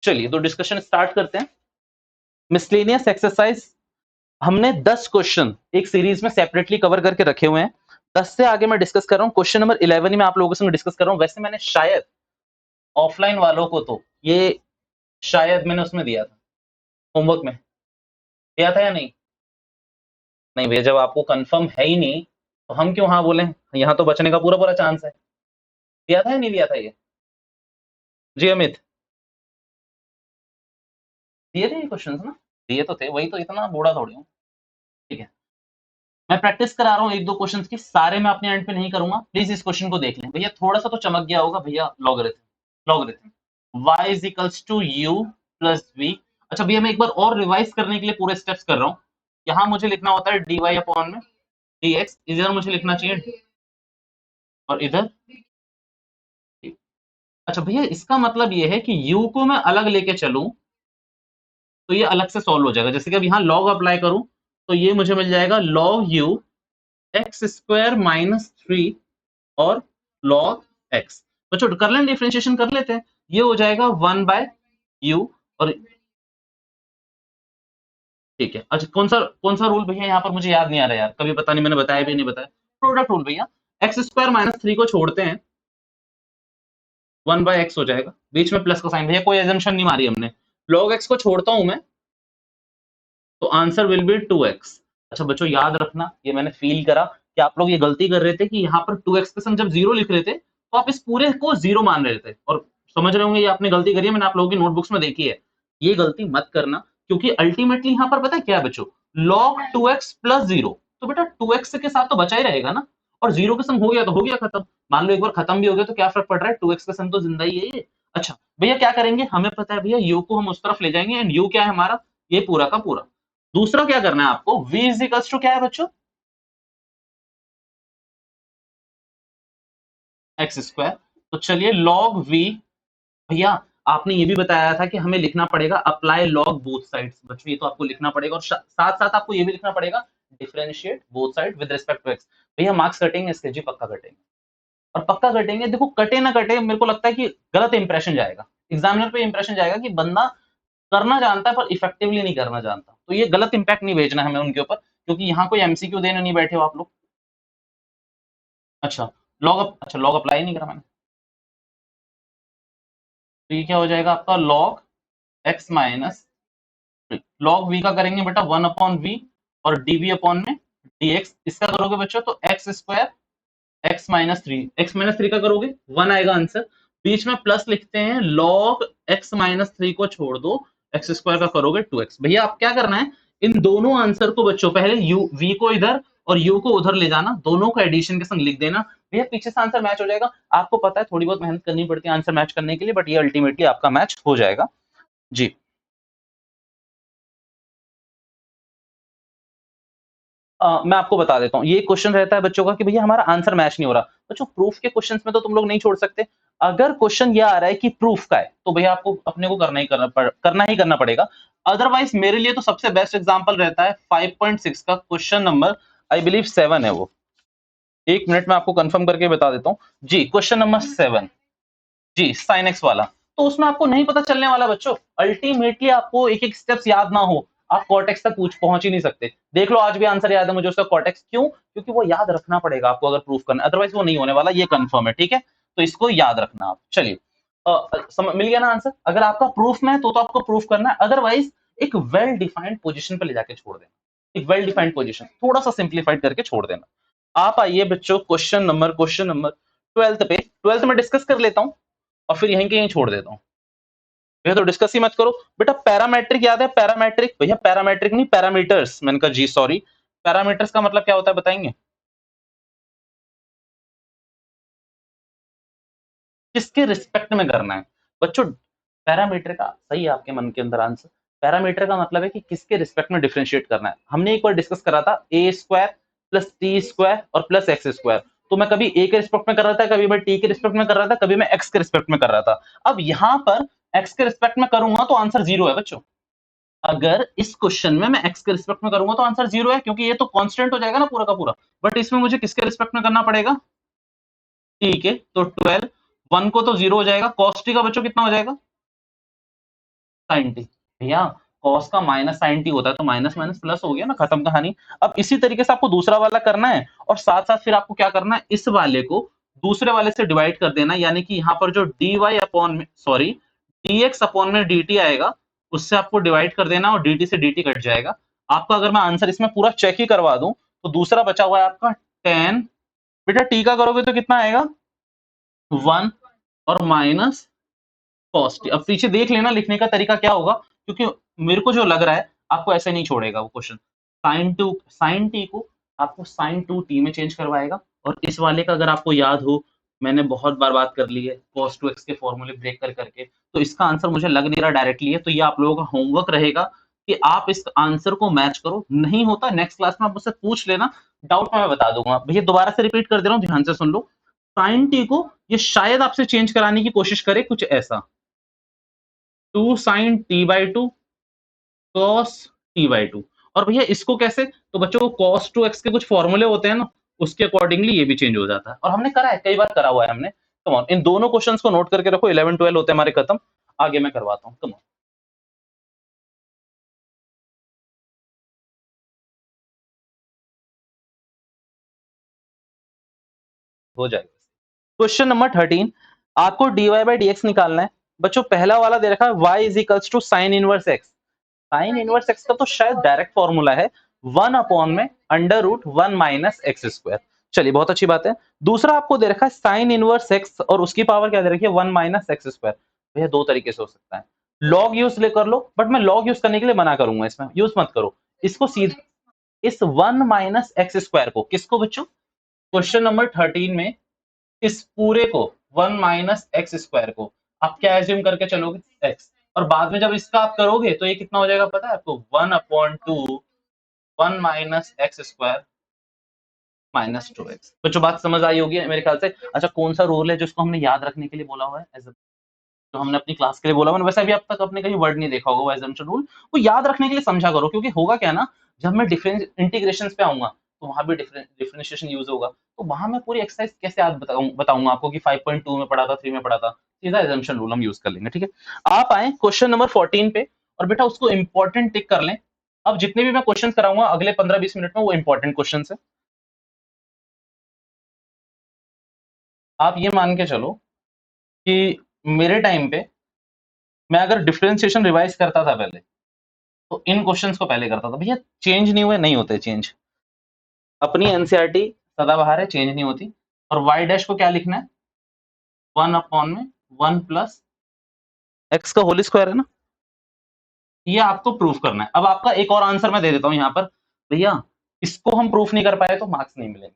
चलिए तो discussion start करते हैं। मिसलेनियस एक्सरसाइज हमने 10 क्वेश्चन एक सीरीज में सेपरेटली कवर करके रखे हुए हैं। 10 से आगे मैं डिस्कस कर रहा हूँ, क्वेश्चन नंबर 11 ही मैं आप लोगों से डिस्कस कर रहा हूँ। वैसे मैंने शायद ऑफलाइन वालों को तो ये शायद मैंने उसमें दिया था, होमवर्क में दिया था या नहीं? नहीं भैया, जब आपको कंफर्म है ही नहीं तो हम क्यों हाँ बोलें? यहाँ तो बचने का पूरा पूरा चांस है। दिया था या नहीं दिया था ये? जी अमित, दिए थे ये क्वेश्चन ना? दिए तो थे, वही तो, इतना बूढ़ा थोड़ी हूँ। ठीक है, मैं प्रैक्टिस करा रहा हूँ एक दो क्वेश्चंस की, सारे मैं अपने एंड पे नहीं करूंगा। प्लीज इस क्वेश्चन को देख लें भैया, थोड़ा सा तो चमक गया होगा भैया। Logarithm logarithm y is equals to u plus v। अच्छा भैया, मैं एक बार और रिवाइज करने के लिए पूरे स्टेप्स कर रहा हूँ। यहाँ मुझे लिखना होता है dy अपॉन में dx, इधर मुझे लिखना चाहिए और इधर। अच्छा भैया, इसका मतलब ये है कि u को मैं अलग लेके चलूं तो ये अलग से सॉल्व हो जाएगा। जैसे कि अब यहाँ log अप्लाई करूं तो ये मुझे मिल जाएगा log u x square minus 3 और log x। तो छोड़ कर लें, डिफरेंशिएशन कर लेते हैं। ये हो जाएगा 1 बाय u। और ठीक है, अच्छा कौन सा रूल भैया यहाँ पर मुझे याद नहीं आ रहा यार, कभी पता नहीं मैंने बताया भी नहीं बताया। प्रोडक्ट रूल भैया, एक्स स्क्वायर माइनस 3 को छोड़ते हैं, 1 बाय एक्स हो जाएगा, बीच में प्लस का साइन। भैया कोई एजम्पशन नहीं मारी हमने, log x को छोड़ता हूं मैं तो आंसर विल बी 2x। अच्छा बच्चों याद रखना, ये मैंने फील करा कि आप लोग ये गलती कर रहे थे कि यहाँ पर 2x के संग जब जीरो लिख रहे थे तो आप इस पूरे को जीरो मान रहे थे, और समझ रहे होंगे ये आपने गलती करी है, मैंने आप लोगों की नोटबुक्स में देखी है। ये गलती मत करना, क्योंकि अल्टीमेटली यहाँ पर पता है क्या है बच्चों, log 2x प्लस जीरो, तो बेटा 2x के साथ तो बचा ही रहेगा ना, और जीरो के संग हो गया तो हो गया खत्म। मान लो एक बार खत्म भी हो गया तो क्या फर्क पड़ रहा है, 2x के संग तो जिंदा ही है ये। अच्छा भैया क्या करेंगे, हमें पता है भैया u को हम उस तरफ ले जाएंगे, एंड u क्या है हमारा, ये पूरा का पूरा। दूसरा क्या करना है आपको, v इज इक्वल्स टू क्या है बच्चों, एक्स स्क्वायर। तो चलिए log v, भैया आपने ये भी बताया था कि हमें लिखना पड़ेगा अप्लाई लॉग बोथ साइड्स। बच्चों ये तो आपको लिखना पड़ेगा, और साथ साथ आपको ये भी लिखना पड़ेगा differentiate both side with respect to x. भैया मार्क्स कटेंगे इसके, जी पक्का कटेंगे, और पक्का कटेंगे। देखो कटे ना कटे, मेरे को लगता है कि गलत इंप्रेशन जाएगा एग्जामिनर पे, इंप्रेशन जाएगा कि बंदा करना जानता है पर इफेक्टिवली नहीं करना जानता। तो ये गलत इंपैक्ट नहीं भेजना हमें उनके ऊपर, क्योंकि यहाँ कोई एमसीक्यू देने नहीं बैठे हो आप लोग। अच्छा अच्छा लॉग अप्लाई नहीं करा मैंने, तो ये क्या हो जाएगा आपका log x minus, log v का करेंगे बेटा 1 अपॉन v, और dv अपॉन में dx। इसका करोगे बच्चों तो x square x minus three का करोगे 1 आएगा आंसर, बीच में प्लस लिखते हैं, log x माइनस 3 को छोड़ दो, एक्स स्क्वायर का करोगे 2x। भैया आप क्या करना है, इन दोनों आंसर को बच्चों पहले u v को इधर और u को उधर ले जाना, दोनों को एडिशन के संग लिख देना। भैया पीछे से आंसर मैच हो जाएगा। आपको पता है थोड़ी बहुत मेहनत करनी पड़ती है आंसर मैच करने के लिए, बट ये अल्टीमेटली आपका मैच हो जाएगा जी। मैं आपको बता देता हूँ, ये क्वेश्चन रहता है बच्चों का कि भैया हमारा आंसर मैच नहीं हो रहा। बच्चों प्रूफ के क्वेश्चंस में तो तुम लोग नहीं छोड़ सकते। अगर क्वेश्चन ये आ रहा है कि प्रूफ का है तो भैया आपको अपने को करना पड़ेगा। अदरवाइज मेरे लिए तो सबसे बेस्ट एग्जांपल रहता है 5.6 का क्वेश्चन नंबर, आई बिलीव 7 है वो। एक मिनट में आपको कंफर्म करके बता देता हूँ जी, क्वेश्चन नंबर 7 जी, साइन एक्स वाला। तो उसमें आपको नहीं पता चलने वाला बच्चों, अल्टीमेटली आपको एक एक स्टेप्स याद ना हो, आप कॉर्टेक्स तक पहुंच ही नहीं सकते। देख लो आज भी आंसर याद है मुझे उसका कॉर्टेक्स, क्यों? क्योंकि वो याद रखना पड़ेगा आपको अगर प्रूफ करना, अदरवाइज वो नहीं होने वाला, ये कंफर्म है। ठीक है, तो इसको याद रखना आप। चलिए मिल गया ना आंसर। अगर आपका प्रूफ में है तो आपको प्रूफ करना है, अदरवाइज एक वेल डिफाइंड पोजिशन पे ले जाके छोड़ देना, एक वेल डिफाइंड पोजिशन, थोड़ा सा सिंप्लीफाइड करके छोड़ देना। आप आइए बच्चों क्वेश्चन नंबर 12 पे, 12 में डिस्कस कर लेता हूं और फिर यहीं के यहीं छोड़ देता हूं। भैया तो डिस्कस ही मत करो बेटा। पैरामेट्रिक याद है, पैरामेट्रिक भैया, पैरामेट्रिक नहीं पैरामीटर्स, मैंने कहा जी सॉरी। पैरामीटर्स का मतलब क्या होता है बताएंगे? किसके रिस्पेक्ट में करना है बच्चों? पैरामीटर का सही है आपके मन के अंदर आंसर। पैरामीटर का मतलब है कि किसके रिस्पेक्ट में डिफरेंशिएट करना है। हमने एक बार डिस्कस करा था ए स्क्वायर प्लस टी स्क्वायर और प्लस एक्स स्क्वायर। तो मैं कभी ए के रिस्पेक्ट में कर रहा था, कभी मैं टी के रिस्पेक्ट में कर रहा था, कभी मैं एक्स के रिस्पेक्ट में कर रहा था। अब यहां पर एक्स के रिस्पेक्ट में करूंगा तो आंसर जीरो है बच्चों। अगर इस क्वेश्चन में मैं एक्स के रिस्पेक्ट में करूंगा तो आंसर जीरो है, क्योंकि ये तो कांस्टेंट हो जाएगा ना पूरा का पूरा। बट इसमें मुझे किसके रिस्पेक्ट में करना पड़ेगा? ठीक है, तो 12, 1 को तो जीरो हो जाएगा, cos t का बच्चों कितना हो जाएगा? Sine t. भैया कॉस का माइनस साइन टी होता है तो माइनस माइनस प्लस हो गया ना, खत्म कहानी। अब इसी तरीके से आपको दूसरा वाला करना है और साथ साथ फिर आपको क्या करना है, इस वाले को दूसरे वाले से डिवाइड कर देना, यानी कि यहाँ पर जो डी वाई अपॉन में सॉरी डी एक्स अपॉन में डी टी आएगा उससे आपको डिवाइड कर देना और डी टी से डी टी कट जाएगा। आपका अगर मैं आंसर इसमें पूरा चेक ही करवा दूं तो दूसरा बचा हुआ है आपका टेन। बेटा टी का करोगे तो कितना आएगा, वन और माइनस कॉस टी। अब पीछे देख लेना लिखने का तरीका क्या होगा, क्योंकि मेरे को जो लग रहा है आपको ऐसे नहीं छोड़ेगा वो क्वेश्चन। साइन टी को आपको साइन टू टी में चेंज करवाएगा, और इस वाले का अगर आपको याद हो मैंने बहुत बार बात कर ली है cos 2x के फॉर्मूले ब्रेक कर करके, तो इसका आंसर मुझे लग नहीं रहा डायरेक्टली है, तो ये आप लोगों का होमवर्क रहेगा कि आप इस आंसर को मैच करो। नहीं होता नेक्स्ट क्लास में आप मुझसे पूछ लेना, डाउट में मैं बता दूंगा। भैया दोबारा से रिपीट कर दे रहा हूँ, ध्यान से सुन लो। साइन टी को ये शायद आपसे चेंज कराने की कोशिश करे कुछ ऐसा, two sine t by two cos t by two. और भैया इसको कैसे, तो बच्चों को कॉस टू एक्स के कुछ फॉर्मूले होते हैं ना, उसके अकॉर्डिंगली ये भी चेंज हो जाता है, और हमने करा है कई बार करा हुआ है हमने। कम ऑन, इन दोनों क्वेश्चंस को नोट करके रखो, 11 12 होते हैं हमारे खत्म। आगे मैं करवाता हूँ, कम ऑन, हो जाएगा। क्वेश्चन नंबर 13, आपको dy बाई डी एक्स निकालना है। बच्चों पहला वाला दे रखा है y is equals to sine inverse x. Sine inverse x का तो शायद डायरेक्ट फॉर्मूला है वन अपॉन में under root one minus x square. चलिए बहुत अच्छी बात है। दूसरा आपको दे रखा है साइन इनवर्स एक्स और उसकी पावर क्या दे रखी है, वन माइनस एक्स स्क्वायर। भैया दो तरीके से हो सकता है, लॉग यूज ले कर लो, बट मैं लॉग यूज करने के लिए मना करूंगा, इसमें यूज मत करो। इसको सीधे इस वन माइनस एक्स स्क्वायर को, किसको बच्चों, क्वेश्चन नंबर 13 में इस पूरे को वन माइनस एक्स स्क्वायर को आप क्या एज्यूम करके चलोगे, एक्स, और बाद में जब इसका आप करोगे तो ये कितना हो जाएगा पता है आपको, one upon two one minus x square minus two x. तो जो बात समझ आई होगी मेरे ख्याल से। अच्छा कौन सा रूल है जिसको हमने याद रखने के लिए बोला हुआ है, जो हमने अपनी क्लास के लिए बोला हुआ, वैसे भी अब तक अपने कहीं वर्ड नहीं देखा होगा एजम्पशन रूल, वो याद रखने के लिए समझा करो, क्योंकि होगा क्या ना, जब मैं डिफरेंस इंटीग्रेशन पे आऊंगा तो वहां भी डिफरेंशिएशन यूज होगा, तो वहां मैं पूरी एक्सरसाइज कैसे याद बताऊंगा आपको कि 5.2 में पढ़ा था, 3 में पढ़ा था, सीधा एजम्पशन रूल हम यूज कर लेंगे, ठीक है। आप आए क्वेश्चन नंबर 14 पे, और बेटा उसको इंपॉर्टेंट टिक कर लें। अब जितने भी मैं क्वेश्चन कराऊंगा अगले 15-20 मिनट में वो इंपॉर्टेंट क्वेश्चन है। आप ये मान के चलो कि मेरे टाइम पे मैं अगर डिफरेंशिएशन रिवाइज करता था पहले, तो इन क्वेश्चंस को पहले करता था। भैया चेंज नहीं हुए, नहीं होते चेंज, अपनी एनसीईआरटी सदाबहार है, चेंज नहीं होती। और वाई डैश को क्या लिखना है, वन अपॉन में वन प्लस एक्स का होल स्क्वायर है ना, ये आपको प्रूफ करना है। अब आपका एक और आंसर मैं दे देता हूं यहाँ पर, भैया इसको हम प्रूफ नहीं कर पाए तो मार्क्स नहीं मिलेंगे,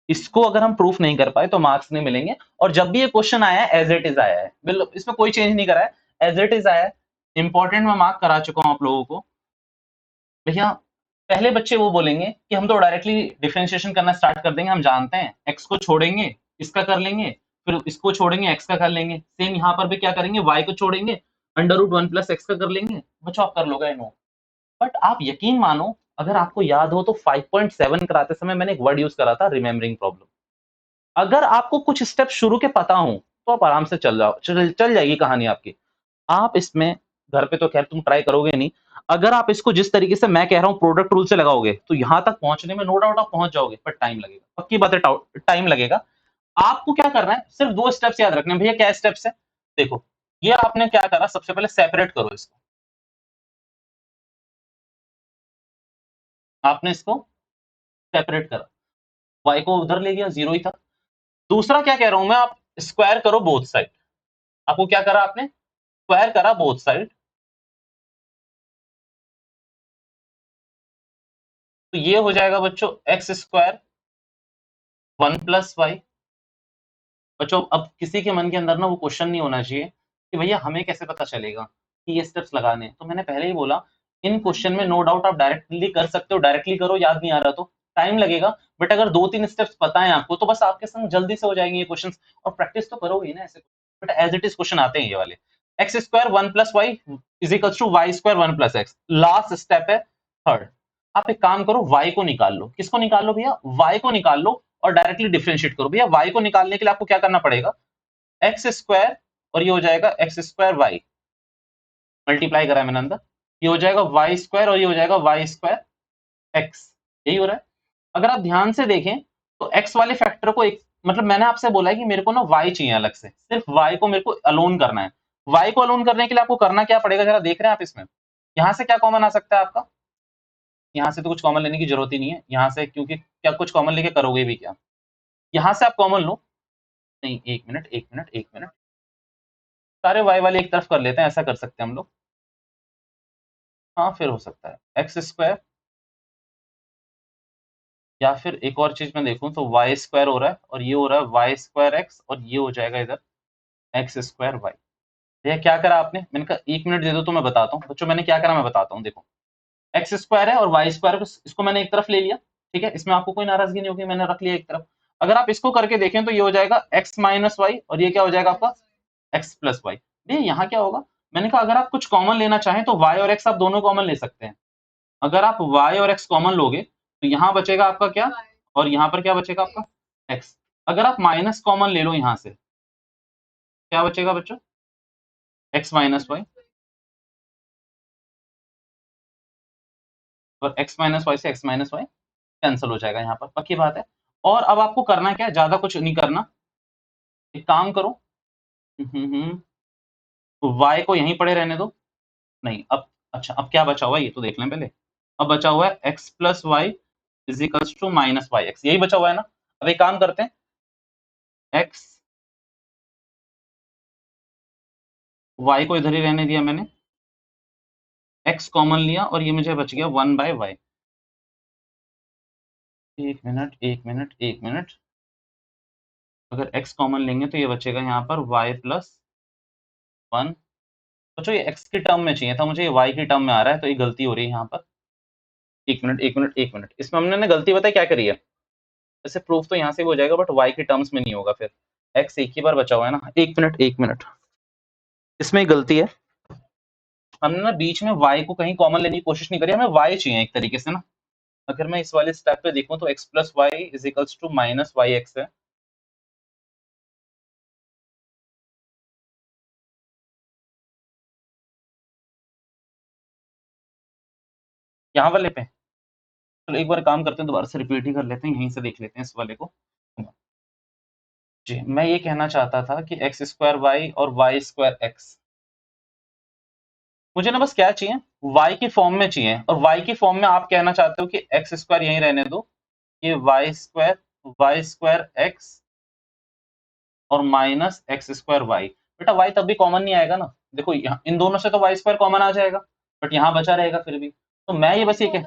इसको अगर हम प्रूफ नहीं कर पाए तो मार्क्स नहीं मिलेंगे। और जब भी ये क्वेश्चन आया है एज इट इज आया है, बिल्कुल इसमें कोई चेंज नहीं करा है, एज इट इज आया है। इंपॉर्टेंट मैं मार्क करा चुका हूं आप लोगों को। भैया पहले बच्चे वो बोलेंगे कि हम तो डायरेक्टली डिफरेंशिएशन करना स्टार्ट कर देंगे, हम जानते हैं एक्स को छोड़ेंगे इसका कर लेंगे, फिर इसको छोड़ेंगे एक्स का कर लेंगे, सेम यहाँ पर भी क्या करेंगे, वाई को छोड़ेंगे under root one plus x का कर लेंगे। बच्चों आप कर लोगे आई नो, बट आप यकीन मानो, अगर आपको याद हो तो 5.7 कराते समय मैंने एक वर्ड यूज करा था, रिमेम्बरिंग प्रॉब्लम। अगर आपको कुछ स्टेप शुरू के पता हो तो आप आराम से चल जाओ, चल जाएगी कहानी आपकी। आप इसमें घर पे तो खैर तुम ट्राई करोगे नहीं, अगर आप इसको जिस तरीके से मैं कह रहा हूँ प्रोडक्ट रूल से लगाओगे तो यहां तक पहुंचने में नो डाउट आप पहुंच जाओगे, पर टाइम लगेगा, पक्की बात है टाइम लगेगा। आपको क्या करना है, सिर्फ दो स्टेप्स याद रखने हैं। भैया क्या स्टेप्स है, देखो ये आपने क्या करा, सबसे पहले सेपरेट करो इसको, आपने इसको सेपरेट करा, वाई को उधर ले गया, जीरो ही था। दूसरा क्या कह रहा हूं मैं, आप स्क्वायर करो बोथ साइड। आपको क्या करा आपने, स्क्वायर करा बोथ साइड, तो ये हो जाएगा बच्चों x square one plus y. बच्चों अब किसी के मन के अंदर ना वो क्वेश्चन नहीं होना चाहिए कि भैया हमें कैसे पता चलेगा कि ये स्टेप्स लगाने हैं। तो मैंने पहले ही बोला, इन क्वेश्चन में नो डाउट आप डायरेक्टली कर सकते हो, डायरेक्टली करो, याद नहीं आ रहा तो टाइम लगेगा, बट अगर दो तीन स्टेप्स पता है आपको तो बस आपके संग जल्दी से हो जाएंगे ये क्वेश्चन। और प्रैक्टिस तो करोगे ही ना ऐसे, but as it is question आते हैं ये वाले। X square one plus Y is equal to y square one plus x, last step है थर्ड। आप एक काम करो, वाई को निकाल लो, किसको निकाल लो भैया, वाई को निकाल लो, और डायरेक्टली डिफरेंशिएट करो। भैया वाई को निकालने के लिए आपको क्या करना पड़ेगा, एक्स स्क्वायर और ये हो जाएगा एक्स स्क्वायर वाई, मल्टीप्लाई करा है मैंने अंदर, ये हो जाएगा वाई स्क्वायर और ये हो जाएगा वाई स्क्वायर एक्स, यही हो रहा है। अगर आप ध्यान से देखें तो एक्स वाले फैक्टर को एक, मतलब मैंने आपसे बोला है कि मेरे को ना वाई चाहिए अलग से, सिर्फ वाई को मेरे को अलोन करना है। वाई को अलोन करने के लिए आपको करना क्या पड़ेगा, जरा देख रहे हैं आप इसमें, यहाँ से क्या कॉमन आ सकता है आपका, यहाँ से तो कुछ कॉमन लेने की जरूरत ही नहीं है यहाँ से, क्योंकि क्या कुछ कॉमन लेके करोगे भी क्या, यहाँ से आप कॉमन लो, नहीं एक मिनट एक मिनट एक मिनट, सारे वाई वाले एक तरफ कर लेते हैं, ऐसा कर सकते हैं हम लोग, हाँ फिर हो सकता है एक्स स्क्वायर, या फिर एक और चीज मैं देखूं तो वाई स्क्वायर हो रहा है और ये हो रहा है वाई स्क्वायर एक्स, और ये हो जाएगा इधर एक्स स्क्वायर वाई। भैया क्या करा आपने, मैंने कहा 1 मिनट दे दो तो मैं बताता हूँ बच्चों, मैंने क्या करा मैं बताता हूँ, देखो एक्स स्क्वायर है और वाई स्क्वायर, इसको मैंने एक तरफ ले लिया, ठीक है, इसमें आपको कोई नाराजगी नहीं होगी, मैंने रख लिया एक तरफ। अगर आप इसको करके देखें तो ये हो जाएगा एक्स माइनस वाई और ये क्या हो जाएगा आपका एक्स प्लस वाई। भैया यहाँ क्या होगा, मैंने कहा अगर आप कुछ कॉमन लेना चाहें तो वाई और एक्स आप दोनों कॉमन ले सकते हैं। अगर आप y और x कॉमन लोगे तो यहाँ बचेगा आपका क्या, और यहाँ पर क्या बचेगा आपका x। अगर आप माइनस कॉमन ले लो यहाँ से, क्या बचेगा बच्चों, x माइनस वाई, और x माइनस वाई से x माइनस वाई कैंसिल हो जाएगा यहाँ पर, पक्की बात है। और अब आपको करना क्या है, ज्यादा कुछ नहीं करना, एक काम करो, y को यहीं पड़े रहने दो, नहीं अब, अच्छा अब क्या बचा हुआ है ये तो देख लें पहले, अब बचा हुआ है x plus Y is equals to minus y x, यही बचा हुआ है ना। अब एक काम करते हैं, x y को इधर ही रहने दिया मैंने, x कॉमन लिया और ये मुझे बच गया 1/y। एक मिनट एक मिनट एक मिनट, अगर x कॉमन लेंगे तो ये बचेगा यहाँ पर y प्लस 1। सोचो ये x की टर्म में चाहिए था मुझे, ये y की टर्म में आ रहा है, तो ये गलती हो रही है यहाँ पर। एक मिनट एक मिनट एक मिनट, इसमें हमने ना गलती बताई क्या करी है, वैसे प्रूफ तो यहाँ से भी हो जाएगा बट y की टर्म्स में नहीं होगा, फिर x एक ही बार बचा हुआ है ना। एक मिनट एक मिनट, इसमें एक गलती है, हमने ना बीच में y को कहीं कॉमन लेने की कोशिश नहीं करी, हमें y चाहिए एक तरीके से ना। अगर मैं इस वाले स्टेप पे देखूं तो x plus Y is equals to minus y x है, यहाँ वाले पे। चलो एक बार काम करते हैं, दोबारा से रिपीट ही कर लेते हैं, यहीं से देख लेते हैं इस वाले को। जी मैं ये कहना चाहता था कि एक्स स्क्वायर वाई और वाई स्क्वायर एक्स, मुझे ना बस क्या चाहिए, वाई की फॉर्म में चाहिए, और वाई की फॉर्म में आप कहना चाहते हो कि एक्स स्क्वायर यहीं रहने दो, ये वाई स्क्वायर एक्स और माइनस एक्स स्क्वायर वाई। बेटा वाई तब भी कॉमन नहीं आएगा ना, देखो यहाँ इन दोनों से तो वाई स्क्वायर कॉमन आ जाएगा, बट यहाँ बचा रहेगा फिर भी, तो मैं ये बस ये कह,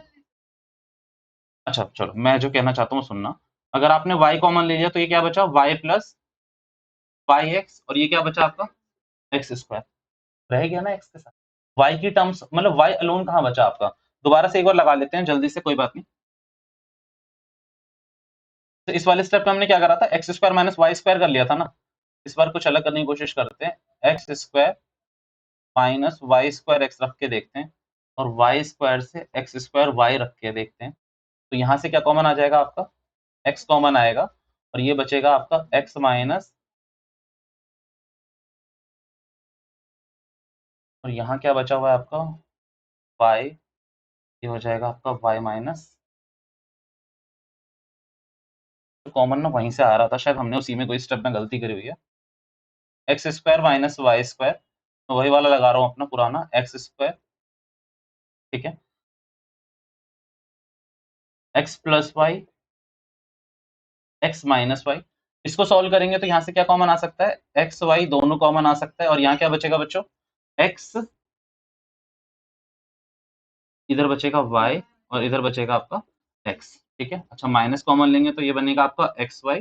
अच्छा चलो मैं जो कहना चाहता हूँ सुनना, अगर आपने y कॉमन ले लिया तो ये क्या बचा y प्लस वाई एक्स, और ये क्या बचा आपका एक्स स्क्वायर, रह गया ना एक्स के साथ, y की टर्म्स मतलब y अलोन कहाँ बचा आपका, दोबारा से एक बार लगा लेते हैं जल्दी से, कोई बात नहीं। तो इस वाले स्टेप में हमने क्या करा था, x square minus y square कर लिया था ना, इस बार कुछ अलग करने की कोशिश करते हैं, x square minus y square x रख के देखते हैं, और वाई स्क्वायर से एक्स स्क्वायर वाई रख के देखते हैं, तो यहाँ से क्या कॉमन आ जाएगा आपका, एक्स कॉमन आएगा, और ये बचेगा आपका एक्स माइनस, और यहाँ क्या बचा हुआ है आपका y, ये हो जाएगा आपका y माइनस, तो कॉमन ना वहीं से आ रहा था, शायद हमने उसी में कोई स्टेप में गलती करी हुई है, x square minus y square, तो वही वाला लगा रहा हूँ अपना पुराना एक्स स्क्वायर, ठीक है, x plus y x minus y, इसको सॉल्व करेंगे तो यहाँ से क्या कॉमन आ सकता है, एक्स वाई दोनों कॉमन आ सकता है, और यहाँ क्या बचेगा बच्चों, एक्स, इधर बचेगा y और इधर बचेगा आपका x, ठीक है। अच्छा माइनस कॉमन लेंगे तो ये बनेगा आपका एक्स वाई,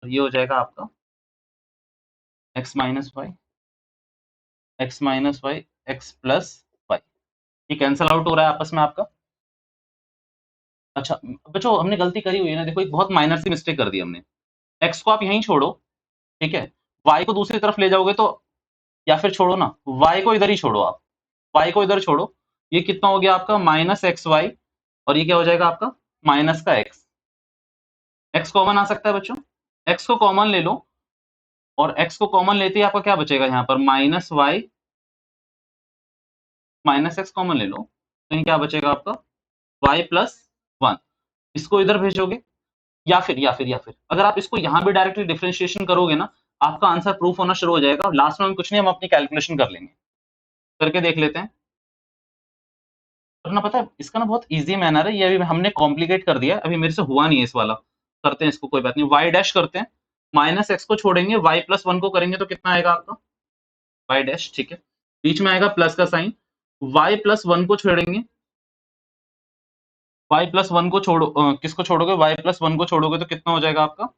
और ये हो जाएगा आपका x minus y x minus y x plus y, ये कैंसल आउट हो रहा है आपस में आपका। अच्छा बच्चों हमने गलती करी हुई है ना, देखो एक बहुत माइनर सी मिस्टेक कर दी हमने, x को आप यहीं छोड़ो, ठीक है, y को दूसरी तरफ ले जाओगे तो, या फिर छोड़ो ना, y को इधर ही छोड़ो आप, y को इधर छोड़ो, ये कितना हो गया आपका माइनस एक्स वाई, और ये क्या हो जाएगा आपका माइनस का x, x कॉमन आ सकता है बच्चों, x को कॉमन ले लो, और x को कॉमन लेते ही आपका क्या बचेगा यहाँ पर minus y minus x common ले लो, तो क्या बचेगा आपका y प्लस 1। इसको इधर भेजोगे, या फिर अगर आप इसको यहाँ भी डायरेक्टली डिफरेंशिएशन करोगे ना, आपका आंसर प्रूफ होना शुरू हो जाएगा। लास्ट में हम कुछ नहीं, हम अपनी कैलकुलेशन कर लेंगे, करके देख लेते हैं। करना पता है इसका ना बहुत इजी मैनर है, ये अभी हमने कॉम्प्लिकेट कर दिया है, अभी मेरे से हुआ नहीं है इस वाला। करते हैं इसको, कोई बात नहीं, y डैश करते हैं, माइनस एक्स को छोड़ेंगे, y प्लस 1 को करेंगे तो कितना आएगा आपका y डैश, ठीक है, बीच में आएगा प्लस का साइन, y प्लस 1 को छोड़ेंगे, y प्लस 1 को छोड़ो, किसको छोड़ोगे, y प्लस 1 को छोड़ोगे तो कितना हो जाएगा आपका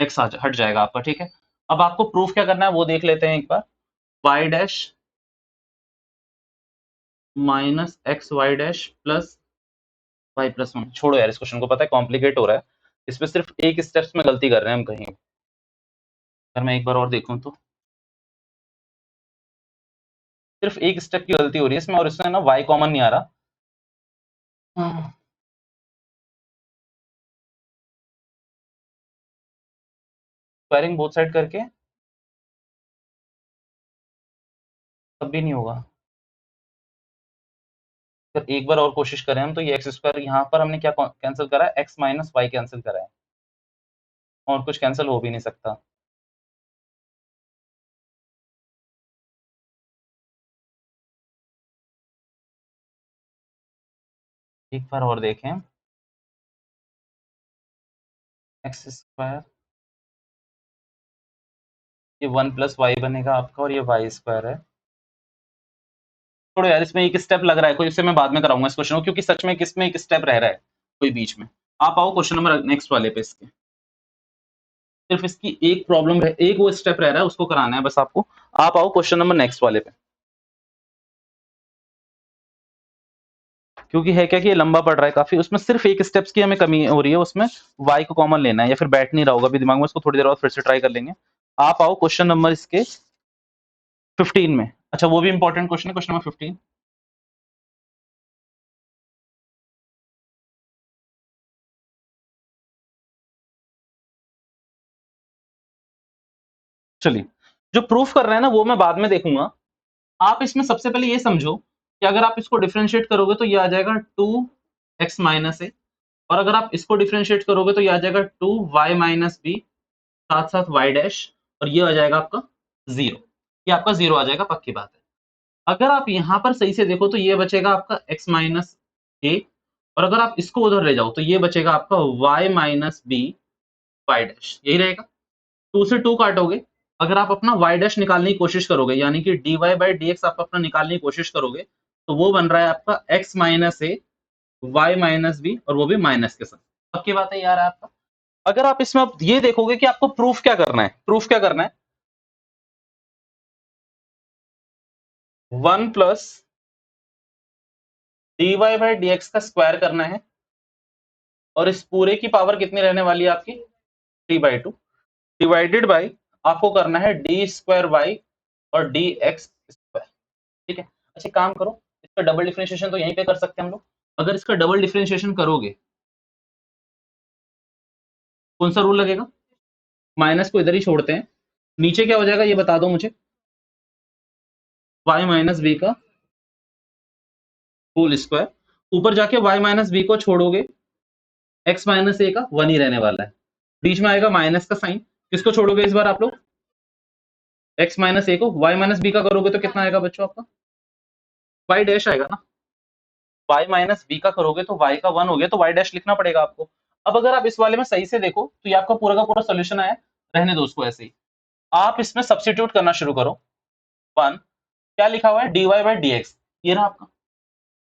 x हट जाएगा आपका, ठीक है। अब आपको प्रूफ क्या करना है वो देख लेते हैं एक बार, y dash minus x y dash plus y plus 1। छोड़ो यार इस क्वेश्चन को, पता है कॉम्प्लिकेट हो रहा है, इसमें सिर्फ एक स्टेप्स में गलती कर रहे हैं हम कहीं। अगर मैं एक बार और देखूं तो सिर्फ एक स्टेप की गलती हो रही है इसमें, और इसमें ना y कॉमन नहीं आ रहा। स्क्वायरिंग बोथ साइड करके तब भी नहीं होगा। फिर एक बार और कोशिश करें हम, तो ये एक्स स्क्वायर यहाँ पर हमने क्या कैंसिल करा है, एक्स माइनस वाई कैंसिल करा है, और कुछ कैंसिल हो भी नहीं सकता। एक बार और देखें, एक्स स्क्वायर, ये 1 प्लस वाई बनेगा आपका, और ये वाई स्क्वायर है। छोड़ो यार, इसमें एक स्टेप लग रहा है कोई, इससे मैं बाद में कराऊंगा इस क्वेश्चन को, क्योंकि सच में किसमें एक स्टेप रह रहा है कोई बीच में। आप आओ क्वेश्चन नंबर नेक्स्ट वाले पे, इसके सिर्फ इसकी एक प्रॉब्लम है, एक वो स्टेप रह रहा है उसको कराना है बस आपको। आप आओ क्वेश्चन नंबर नेक्स्ट वाले पे, क्योंकि है क्या कि ये लंबा पड़ रहा है काफी, उसमें सिर्फ एक स्टेप्स की हमें कमी हो रही है, उसमें y को कॉमन लेना है, या फिर बैठ नहीं रहा होगा अभी दिमाग में, उसको थोड़ी देर बाद फिर से ट्राई कर लेंगे। आप आओ क्वेश्चन नंबर इसके 15 में। अच्छा वो भी इंपॉर्टेंट क्वेश्चन है, क्वेश्चन नंबर 15। चलिए, जो प्रूफ कर रहे हैं ना वो मैं बाद में देखूंगा। आप इसमें सबसे पहले ये समझो कि अगर आप इसको डिफरेंशिएट करोगे तो ये आ जाएगा 2x माइनस ए, और अगर आप इसको डिफरेंशिएट करोगे तो ये आ जाएगा 2y माइनस बी, साथ साथ y डैश, और ये आ जाएगा आपका 0। ये आपका 0 आ जाएगा, पक्की बात है। अगर आप यहाँ पर सही से देखो तो ये बचेगा आपका x माइनस ए, और अगर आप इसको उधर ले जाओ तो ये बचेगा आपका y minus b y dash, यही रहेगा। 2 से 2 काटोगे, अगर आप अपना y डैश निकालने की कोशिश करोगे, यानी कि dy बाई डी एक्स आप अपना निकालने की कोशिश करोगे, तो वो बन रहा है आपका x माइनस ए वाई माइनस बी, और वो भी माइनस के साथ। पक्की बात है यार आपका। अगर आप इसमें आप ये देखोगे कि आपको प्रूफ क्या करना है, प्रूफ क्या करना है, 1 plus d y by d x का स्क्वायर करना है, और इस पूरे की पावर कितनी रहने वाली है आपकी 3/2, डिवाइडेड बाई आपको करना है डी स्क्वायर वाई और डी एक्स स्क्वायर, ठीक है। अच्छा काम करो, इसका डबल डिफरेंशिएशन तो यहीं पे कर सकते हैं हम लोग। अगर इसका डबल डिफरेंशिएशन करोगे, कौन सा रूल लगेगा, माइनस को इधर ही छोड़ते हैं, नीचे क्या हो जाएगा ये बता दो मुझे, y माइनस बी का होल स्क्वायर, ऊपर जाके y माइनस बी को छोड़ोगे, x माइनस ए का 1 ही रहने वाला है, बीच में आएगा माइनस का साइन, किसको छोड़ोगे इस बार आप लोग, x माइनस ए को, y माइनस बी का करोगे तो कितना आएगा बच्चों आपका, y डैश आएगा ना, y माइनस बी का करोगे तो y का 1 हो गया, तो y डैश लिखना पड़ेगा आपको। अब अगर आप इस वाले में सही से देखो तो ये आपका पूरा का पूरा सोल्यूशन आया, रहने दो उसको ऐसे ही, आप इसमें सब्स्टिट्यूट करना शुरू करो। 1 क्या लिखा हुआ है, dy बाई डी एक्स, ये रहा आपका,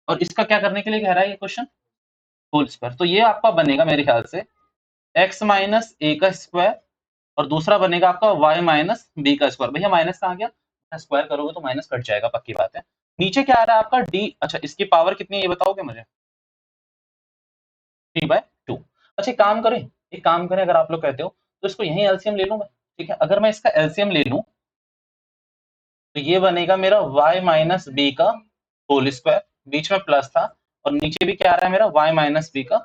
और इसका क्या करने के लिए कह रहा है ये क्वेश्चन, होल स्क्वायर, तो ये आपका बनेगा मेरे ख्याल से x माइनस ए का स्क्वायर, और दूसरा बनेगा आपका y माइनस बी का स्क्वायर। भैया माइनस कहाँ गया, स्क्वायर करोगे तो माइनस कट जाएगा, पक्की बात है। नीचे क्या आ रहा है आपका d, अच्छा इसकी पावर कितनी है ये बताओगे मुझे, 3/2। अच्छा एक काम करें अगर आप लोग कहते हो तो इसको यहीं एलसीएम ले लूं मैं, ठीक है। अगर मैं इसका एलसीएम ले लूं तो ये बनेगा मेरा y माइनस बी का होल स्क्वायर, बीच में प्लस था, और नीचे भी क्या आ रहा है मेरा y माइनस बी का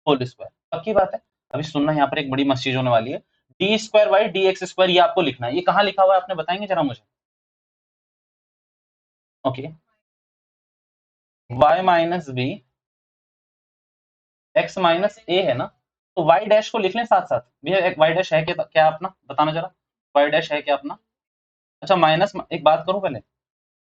होल स्क्वायर, पक्की बात है। अभी सुनना, यहाँ पर एक बड़ी मस्त चीज होने वाली है, d square y d x square, ये आपको लिखना है, ये कहाँ लिखा हुआ है आपने बताएंगे जरा मुझे, okay, y minus B x minus A है ना, तो y डैश को लिख लें साथ साथ। भैया y डैश है क्या, क्या अपना बताना जरा, y डैश है क्या अपना? अच्छा माइनस, एक बात करूं पहले,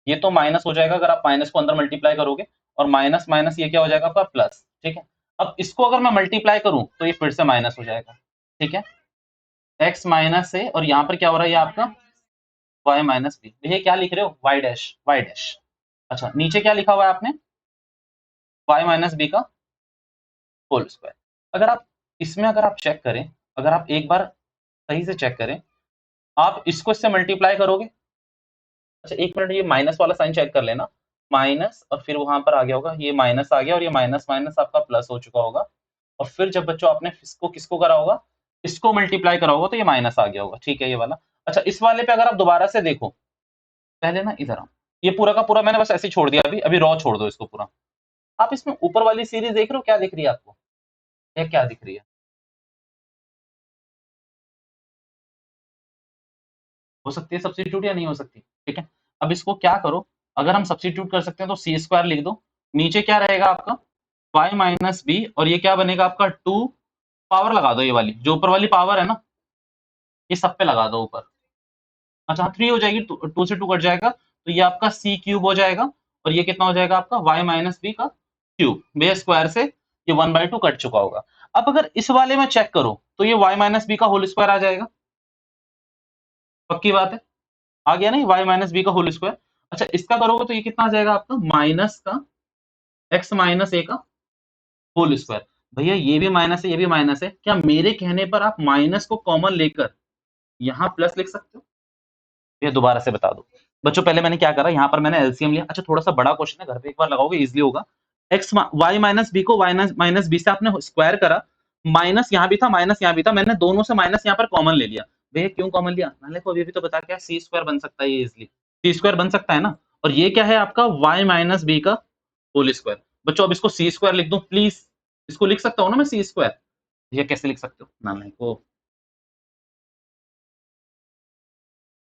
ये तो माइनस हो जाएगा अगर आप माइनस को अंदर मल्टीप्लाई करोगे, और माइनस माइनस ये क्या हो जाएगा आपका प्लस, ठीक है। अब इसको अगर मैं मल्टीप्लाई करूं तो ये फिर से माइनस हो जाएगा, ठीक है। x माइनस ए, और यहाँ पर क्या हो रहा है ये आपका y माइनस बी। भैया क्या लिख रहे हो, y डैश, y डैश। अच्छा नीचे क्या लिखा हुआ है आपने, y माइनस बी का होल स्क्वायर। अगर आप इसमें अगर आप चेक करें, अगर आप एक बार सही से चेक करें, आप इसको इससे मल्टीप्लाई करोगे। अच्छा एक मिनट, ये माइनस वाला साइन चेक कर लेना, माइनस और फिर वहां पर आ गया होगा, ये माइनस आ गया और ये माइनस माइनस आपका प्लस हो चुका होगा, और फिर जब बच्चों आपने इसको किसको करा होगा, इसको मल्टीप्लाई करा होगा तो ये माइनस आ गया होगा, ठीक है ये वाला। अच्छा इस वाले पे अगर आप दोबारा से देखो, पहले ना इधर आओ, ये पूरा का पूरा मैंने बस ऐसे ही छोड़ दिया, अभी अभी रॉ छोड़ दो इसको पूरा। आप इसमें ऊपर वाली सीरीज देख रहे हो, क्या दिख रही है आपको, ये क्या दिख रही है? हो सकती है सब्स्टिट्यूट या नहीं हो सकती, ठीक है। अब इसको क्या करो, अगर हम सब्स्टिट्यूट कर सकते हैं तो सी स्क्वायर लिख दो, नीचे क्या रहेगा आपका y माइनस बी, और ये क्या बनेगा आपका 2, पावर लगा दो, ये वाली जो ऊपर वाली पावर है ना, ये सब पे लगा दो ऊपर। अच्छा 3 हो जाएगी, 2 से 2 कट जाएगा, तो ये आपका सी क्यूब हो जाएगा, और ये कितना हो जाएगा आपका y माइनस बी का क्यूब, बे स्क्वायर से ये 1/2 कट चुका होगा। अब अगर इस वाले में चेक करो तो ये y माइनस बी का होल स्क्वायर आ जाएगा, पक्की बात है, आ गया नहीं, y माइनस बी का होल स्क्वायर। अच्छा इसका करोगे तो ये कितना आ जाएगा आपका माइनस का x माइनस ए का होल स्क्वायर। भैया ये भी माइनस है, ये भी माइनस है, क्या मेरे कहने पर आप माइनस को कॉमन लेकर यहाँ प्लस लिख सकते हो? ये दोबारा से बता दो बच्चों, पहले मैंने क्या करा, यहाँ पर मैंने एलसीएम लिया। अच्छा थोड़ा सा बड़ा क्वेश्चन है, घर पे एक बार लगाओगे इजिली होगा। एक्स वाई माइनस बी को वाई माइनस बी से आपने स्क्वायर करा, माइनस यहाँ भी था माइनस यहाँ भी था, मैंने दोनों से माइनस यहाँ पर कॉमन ले लिया। भैया क्यों कॉमन लिया, मैंने को अभी भी तो बता क्या, सी स्क्वायर बन सकता है ये इजिली, सी स्क्वायर बन सकता है ना, और ये क्या है आपका वाई माइनस बी का होल स्क्वायर। बच्चों अब इसको सी स्क्वायर लिख दो प्लीज, इसको लिख सकता हूँ ना मैं सी स्क्वायर, ये कैसे लिख सकते हो ना, मेरे को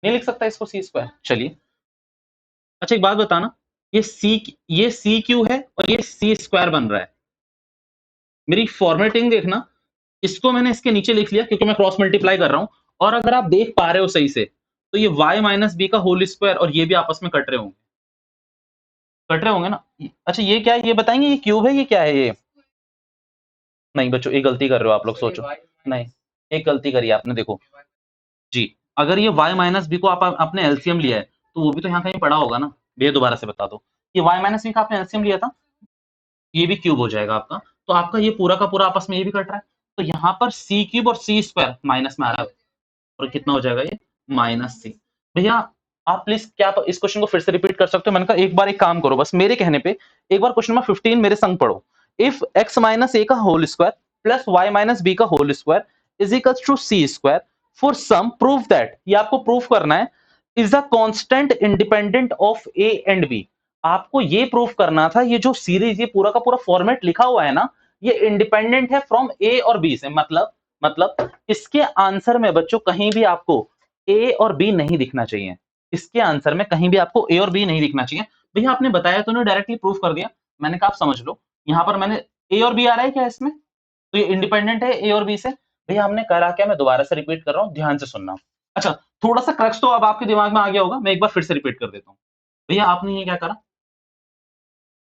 नहीं लिख सकता इसको सी स्क्वायर, चलिए। अच्छा एक बात बताना, ये सी क्यू है और ये सी स्क्वायर बन रहा है, मेरी फॉर्मेटिंग देखना, इसको मैंने इसके नीचे लिख लिया क्योंकि मैं क्रॉस मल्टीप्लाई कर रहा हूं, और अगर आप देख पा रहे हो सही से तो ये y माइनस बी का होल स्क्वायर और ये भी आपस में कट रहे होंगे, कट रहे होंगे ना। अच्छा ये क्या है ये बताएंगे, ये क्यूब है ये क्या है ये? नहीं बच्चों एक गलती कर रहे हो आप लोग, सोचो, नहीं एक गलती करी आपने, देखो जी, अगर ये y माइनस बी को आपने एलसीएम लिया है तो वो भी तो यहाँ कहीं पड़ा होगा ना, ये दोबारा से बता दो, ये y माइनस बी का आपने एलसीएम लिया था, ये भी क्यूब हो जाएगा आपका, तो आपका ये पूरा का पूरा आपस में ये भी कट रहा है, तो यहाँ पर सी क्यूब और सी स्क्वायर माइनस में आ रहा है, और कितना हो जाएगा ये माइनस सी। भैया आप प्लीज क्या आप इस क्वेश्चन को फिर से रिपीट कर सकते हो, मैंने कहा एक बार एक काम करो बस मेरे कहने पे, एक बार क्वेश्चन नंबर 15 मेरे संग पढ़ो। इफ x माइनस ए का whole square plus y minus B का whole square is equals to C square, for some prove that, ये आपको प्रूफ करना है, is a constant independent of A and B. आपको ये प्रूफ करना था, ये जो सीरीज ये पूरा का पूरा फॉर्मेट लिखा हुआ है ना, ये इंडिपेंडेंट है फ्रॉम ए और बी से, मतलब इसके आंसर में बच्चों कहीं भी आपको ए और बी नहीं दिखना चाहिए, इसके आंसर में कहीं भी आपको ए और बी नहीं दिखना चाहिए। भैया आपने बताया तो नहीं, डायरेक्टली प्रूफ कर दिया, मैंने कहा आप समझ लो, यहाँ पर मैंने ए और बी आ रहा है क्या इसमें, तो ये इंडिपेंडेंट है ए और बी से। भैया हमने करा क्या, मैं दोबारा से रिपीट कर रहा हूँ, ध्यान से सुनना। अच्छा थोड़ा सा क्रक्स तो अब आपके दिमाग में आ गया होगा, मैं एक बार फिर से रिपीट कर देता हूँ। भैया आपने ये क्या करा,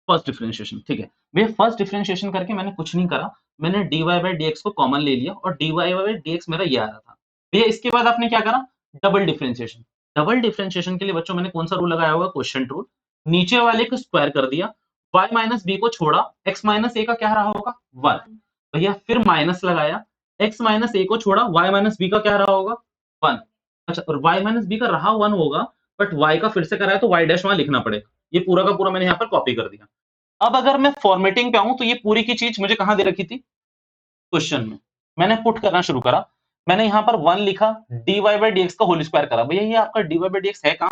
फर्स्ट डिफरेंशिएशन, ठीक है भैया, फर्स्ट डिफरेंशिएशन करके मैंने कुछ नहीं करा, मैंने dy बाई डी को कॉमन ले लिया और dy बाई डी मेरा ये आ रहा था। भैया इसके बाद आपने क्या करा, डबल डिफरेंशिएशन, डबल डिफरेंशिएशन के लिए बच्चों मैंने कौन सा रूल लगाया होगा, क्वेश्चन रूल, नीचे वाले को स्क्वायर कर दिया, y माइनस बी को छोड़ा, x माइनस ए का क्या रहा होगा 1, भैया फिर माइनस लगाया, x माइनस ए को छोड़ा, y माइनस बी का क्या रहा होगा 1। अच्छा और y माइनस बी का रहा 1 होगा, बट y का फिर से कराया तो y डैश वहां लिखना पड़ेगा, ये पूरा का पूरा मैंने यहाँ पर कॉपी कर दिया। अब अगर मैं फॉर्मेटिंग पे आऊं तो ये पूरी की चीज मुझे कहां दे रखी थी, क्वेश्चन में, मैंने पुट करना शुरू करा, मैंने यहां पर 1 लिखा, dy बाई डी का होल स्क्वायर करा, भैया ये आपका dy बाई डी है कहां,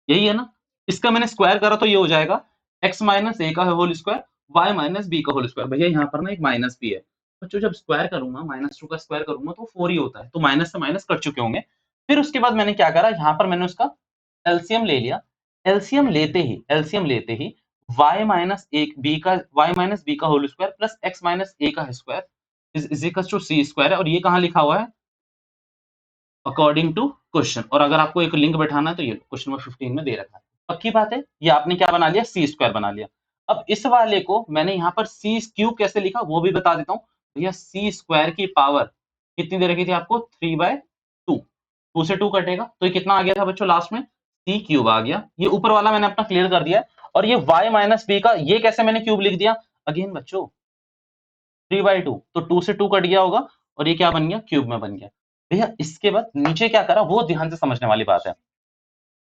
यही है ना, इसका मैंने स्क्वायर करा तो ये हो जाएगा x माइनस ए का whole square y minus B का होल स्क्वायर। भैया यहाँ पर ना एक माइनस भी है बच्चों, जब स्क्वायर करूंगा माइनस 2 का स्क्वायर करूंगा तो 4 ही होता है, तो माइनस से माइनस कट चुके होंगे, फिर उसके बाद मैंने क्या करा, यहाँ पर मैंने उसका एलसीएम ले लिया। एलसीएम लेते ही y माइनस बी का whole square plus x minus ए का square is equal to C square है, और ये कहाँ लिखा हुआ है, अकॉर्डिंग टू क्वेश्चन। और अगर आपको एक लिंक बैठाना है तो ये क्वेश्चन नंबर 15 में दे रखा है। पक्की बात है, ये आपने क्या बना लिया, सी स्क्वायर बना लिया। अब इस वाले को मैंने यहाँ पर सी क्यूब कैसे लिखा वो भी बता देता हूँ। भैया सी स्क्वायर की पावर कितनी दे रखी थी आपको, 3/2। 2 से 2 कटेगा तो ये कितना आ गया था बच्चों, लास्ट में सी क्यूब आ गया। ये ऊपर वाला मैंने अपना क्लियर कर दिया है। और ये y माइनस बी का ये कैसे मैंने क्यूब लिख दिया, अगेन बच्चों 3/2, तो 2 से 2 कट गया होगा और ये क्या बन गया, क्यूब में बन गया। भैया इसके बाद नीचे क्या करा वो ध्यान से समझने वाली बात है।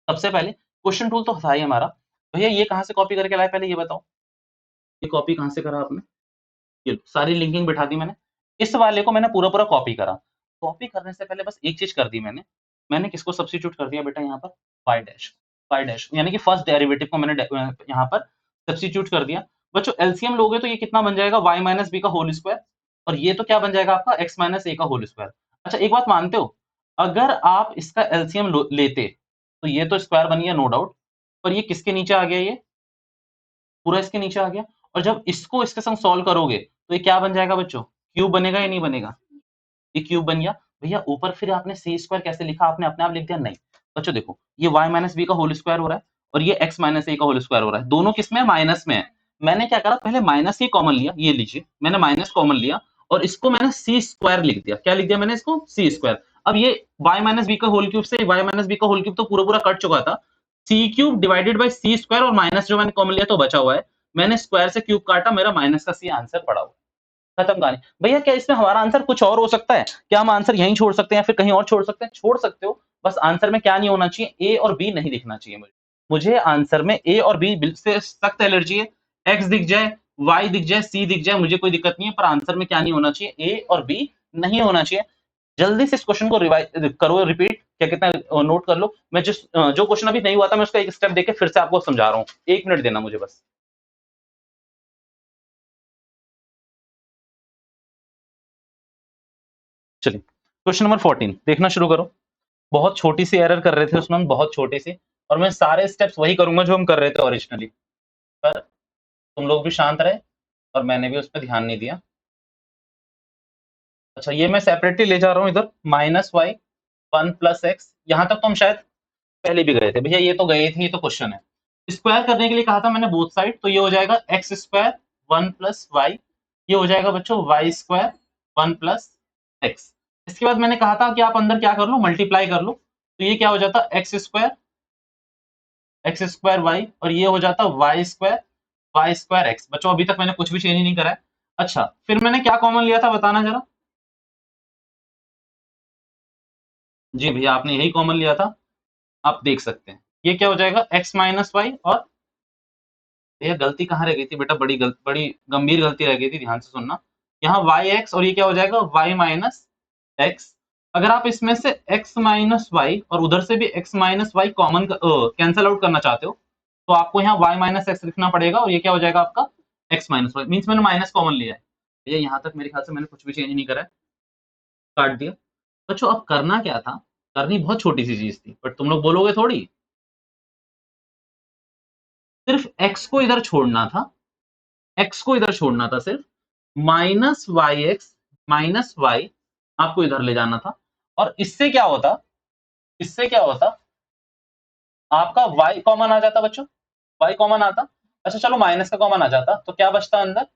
सबसे पहले क्वेश्चन टूल तो था ही हमारा। भैया ये कहां से कॉपी करके लाए, पहले ये बताओ, ये कॉपी कहां से करा आपने, ये सारी लिंकिंग बिठा दी मैंने। इस वाले को मैंने पूरा पूरा कॉपी करा। कॉपी करने से पहले बस एक चीज कर दी मैंने, मैंने किसको सब्स्टिट्यूट कर दिया बेटा यहाँ पर, y डैश, यानी कि फर्स्ट डेरिवेटिव को मैंने यहाँ पर सब्स्टिट्यूट कर दिया। बच्चों एलसीएम लोगे तो ये कितना बन जाएगा, y माइनस बी का होल स्क्वायर, और ये तो क्या बन जाएगा आपका x माइनस ए का होल स्क्वायर। अच्छा एक बात मानते हो, अगर आप इसका एलसीएम लेते तो ये तो स्क्वायर बन गया नो डाउट, पर ये किसके नीचे आ गया, ये पूरा इसके नीचे आ गया। और जब इसको इसके संग सॉल्व करोगे तो ये क्या बन जाएगा बच्चों, क्यूब बनेगा या नहीं बनेगा, ये क्यूब बन गया। भैया ऊपर फिर आपने सी स्क्वायर कैसे लिखा, आपने अपने आप लिख दिया, नहीं बच्चों देखो ये y माइनस बी का होल स्क्वायर हो रहा है और ये x माइनस ए का होल स्क्वायर हो रहा है, दोनों किसमें है, माइनस में है। मैंने क्या करा, पहले माइनस ही कॉमन लिया, ये लीजिए मैंने माइनस कॉमन लिया और इसको मैंने सी स्क्वायर लिख दिया। क्या लिख दिया मैंने, इसको सी स्क्वायर। अब ये y माइनस बी का होल क्यूब से y माइनस बी का होल क्यूब तो पूरा पूरा कट चुका था, C cube divided by C square और माइनस जो मैंने कॉमन लिया तो बचा हुआ है, मैंने स्क्वायर से क्यूब काटा, मेरा माइनस का सी आंसर पड़ा हुआ, खत्म कहानी। भैया क्या इसमें हमारा आंसर कुछ और हो सकता है, क्या हम आंसर यहीं छोड़ सकते हैं या फिर कहीं और छोड़ सकते हैं, छोड़ सकते हो, बस आंसर में क्या नहीं होना चाहिए, ए और बी नहीं दिखना चाहिए। मुझे आंसर में ए और बी से सख्त एलर्जी है, एक्स दिख जाए, वाई दिख जाए, सी दिख जाए, मुझे कोई दिक्कत नहीं है, पर आंसर में क्या नहीं होना चाहिए, ए और बी नहीं होना चाहिए। जल्दी से इस क्वेश्चन को रिवाइज करो, रिपीट क्या कहते हैं, नोट कर लो। मैं जो क्वेश्चन अभी नहीं हुआ था मैं उसका एक स्टेप देके फिर से आपको समझा रहा हूँ, 1 मिनट देना मुझे बस। चलिए क्वेश्चन नंबर 14 देखना शुरू करो। बहुत छोटी सी एरर कर रहे थे उसमें हम, बहुत छोटी सी, और मैं सारे स्टेप्स वही करूंगा जो हम कर रहे थे ओरिजिनली, पर तुम लोग भी शांत रहे और मैंने भी उस पर ध्यान नहीं दिया। अच्छा ये मैं सेपरेटली ले जा रहा हूँ इधर, माइनस वाई 1 + x, यहाँ तक तो हम शायद पहले भी गए थे। भैया ये तो गए थे, ये तो क्वेश्चन है। स्क्वायर करने के लिए कहा था मैंने बोथ साइड, तो ये हो जाएगा एक्स स्क्वायर 1 + y, ये हो जाएगा बच्चों वाई स्क्वायर 1 + x। इसके बाद मैंने कहा था कि आप अंदर क्या कर लो, मल्टीप्लाई कर लो, तो ये क्या हो जाता x स्क्वायर वाई, और ये हो जाता y स्क्वायर x। बच्चों अभी तक मैंने कुछ भी चेंज नहीं करा है। अच्छा फिर मैंने क्या कॉमन लिया था बताना जरा, जी भैया आपने यही कॉमन लिया था, आप देख सकते हैं ये क्या हो जाएगा x माइनस वाई, और ये गलती कहाँ रह गई थी बेटा, बड़ी गंभीर गलती रह गई थी, ध्यान से सुनना। यहाँ वाई एक्स और ये क्या हो जाएगा वाई माइनस एक्स। अगर आप इसमें से x माइनस वाई और उधर से भी x minus y common cancel out करना चाहते हो तो आपको यहाँ y माइनस एक्स लिखना पड़ेगा, और ये क्या हो जाएगा आपका x माइनस वाई, मीन्स मैंने माइनस कॉमन लिया है। भैया यहाँ तक मेरे ख्याल से मैंने कुछ भी चेंज नहीं करा है, काट दिया। बच्चों अब करना क्या था, करनी बहुत छोटी सी चीज थी, बट तुम लोग बोलोगे थोड़ी, सिर्फ x को इधर छोड़ना था, x को इधर छोड़ना था सिर्फ, minus y x minus y आपको इधर ले जाना था, और इससे क्या होता आपका y कॉमन आ जाता बच्चों, y कॉमन आता। अच्छा चलो माइनस का कॉमन आ जाता तो क्या बचता अंदर,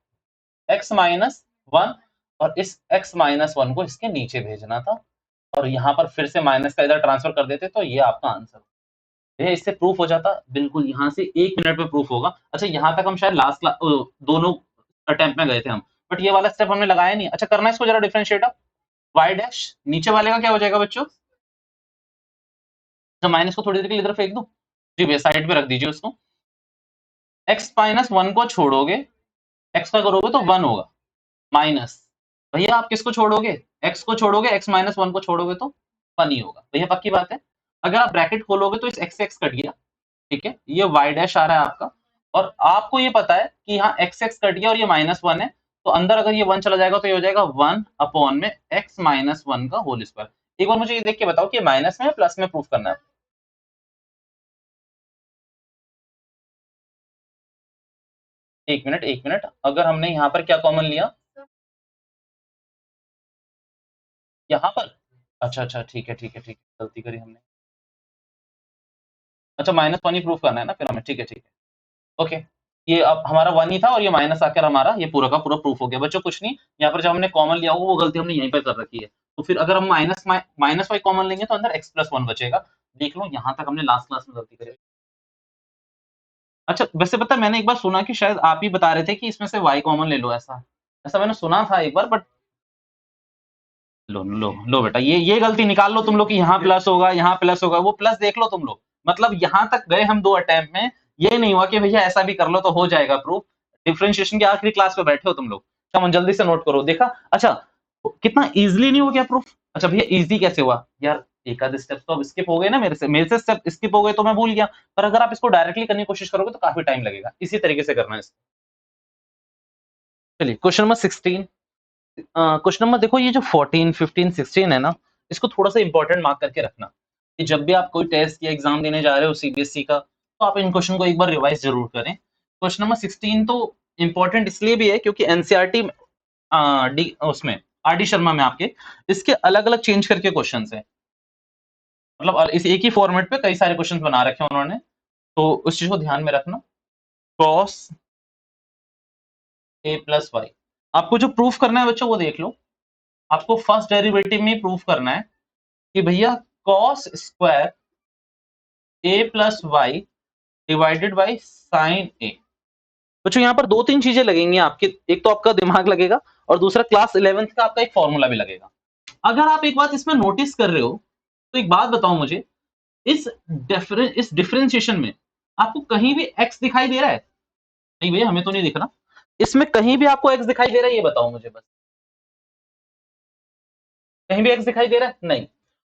x माइनस 1, और इस x माइनस 1 को इसके नीचे भेजना था, और यहाँ पर फिर से माइनस का इधर ट्रांसफर कर देते तो ये आपका आंसर, ये इससे प्रूफ हो जाता बिल्कुल, यहाँ से 1 मिनट में प्रूफ होगा। अच्छा यहाँ तक हम शायद लास्ट दोनों अटेम्प्ट में गए थे हम, बट ये वाला स्टेप हमने लगाया नहीं। अच्छा करना है इसको जरा डिफरेंशिएट, वाई डैश नीचे वाले का क्या हो जाएगा बच्चों, तो माइनस को थोड़ी देर के लिए इधर फेंक दूं, जी भैया साइड पे रख दीजिए उसको। x माइनस 1 को छोड़ोगे, x का करोगे तो 1 होगा, माइनस, भैया आप किसको छोड़ोगे, x को छोड़ोगे, x माइनस 1 को छोड़ोगे तो 1 ही होगा। भैया पक्की बात है, अगर आप ब्रैकेट खोलोगे तो इस x से x कट गया, ठीक है, ये y डैश आ रहा है आपका, और आपको ये पता है कि यहाँ x x कट गया और ये -1 है, तो अंदर अगर ये 1 चला जाएगा तो ये हो जाएगा 1 अपॉन में x माइनस 1 का होल स्क्वायर। एक बार मुझे ये देख के बताओ कि माइनस में प्लस में प्रूफ करना है। एक मिनट, अगर हमने यहाँ पर क्या कॉमन लिया, यहाँ पर, अच्छा, ठीक है, गलती करी हमने। अच्छा, -1 ही प्रूफ करना है ना फिर हमें, ठीक है, ओके। ये अब हमारा 1 ही था और ये माइनस आकर हमारा ये पूरा का पूरा प्रूफ हो गया बच्चों। कुछ नहीं, यहाँ पर जब हमने कॉमन लिया होगा वो गलती हमने यहीं पर कर रखी है। तो फिर अगर हम माइनस वाई कॉमन लेंगे तो अंदर x+1 बचेगा। देख लो, यहाँ तक हमने लास्ट क्लास में गलती करी। अच्छा, वैसे पता है, मैंने एक बार सुना कि शायद आप ही बता रहे थे कि इसमें से y कॉमन ले लो, ऐसा ऐसा मैंने सुना था एक बार, बट लो बेटा, ये गलती निकाल लो तुम लोग कि यहाँ प्लस होगा, यहाँ प्लस होगा, वो प्लस देख लो तुम लोग। मतलब यहाँ तक गए हम 2 अटेम्प्ट में, ये नहीं हुआ कि भैया ऐसा भी कर लो तो हो जाएगा प्रूफ। डिफरेंशिएशन की आखिरी क्लास पे बैठे हो तुम लोग। कम जल्दी से नोट करो, देखा? अच्छा, कितना इजीली नहीं हो गया प्रूफ। अच्छा भैया, इजी कैसे हुआ यार? एक आधे स्टेप तो अब स्किप हो गए ना मेरे से स्टेप स्किप हो गए तो मैं भूल गया। पर अगर आप इसको डायरेक्टली करने की कोशिश करोगे तो काफी टाइम लगेगा। इसी तरीके से करना है इसको। चलिए, क्वेश्चन नंबर 16। क्वेश्चन नंबर देखो, ये जो 14, 15, 16 है ना, इसको थोड़ा सा इंपॉर्टेंट मार्क करके रखना कि जब भी आप कोई टेस्ट या एग्जाम देने जा रहे हो सीबीएसई का, तो आप इन क्वेश्चन को एक बार रिवाइज जरूर करें। क्वेश्चन नंबर 16 तो इंपॉर्टेंट इसलिए भी है क्योंकि एनसीईआरटी उसमें आर डी शर्मा में आपके इसके अलग अलग चेंज करके क्वेश्चन है। मतलब इस एक ही फॉर्मेट पे कई सारे क्वेश्चन बना रखे हैं उन्होंने, तो उस चीज को ध्यान में रखना। cos a प्लस वाई, आपको जो प्रूफ करना है बच्चों वो देख लो। आपको फर्स्ट डेरिवेटिव में प्रूफ करना है कि भैया cos square a plus Y divided by sine A. बच्चों, यहाँ पर 2-3 चीजें लगेंगी आपके। एक तो आपका दिमाग लगेगा और दूसरा क्लास 11th का आपका एक फॉर्मूला भी लगेगा। अगर आप एक बात इसमें नोटिस कर रहे हो तो एक बात बताओ मुझे, इस डिफरेंशिएशन में आपको कहीं भी x दिखाई दे रहा है? नहीं भैया, हमें तो नहीं दिख रहा। इसमें कहीं भी आपको x दिखाई दे रहा है? ये बताओ मुझे बस। कहीं भी x दिखाई दे रहा है? नहीं।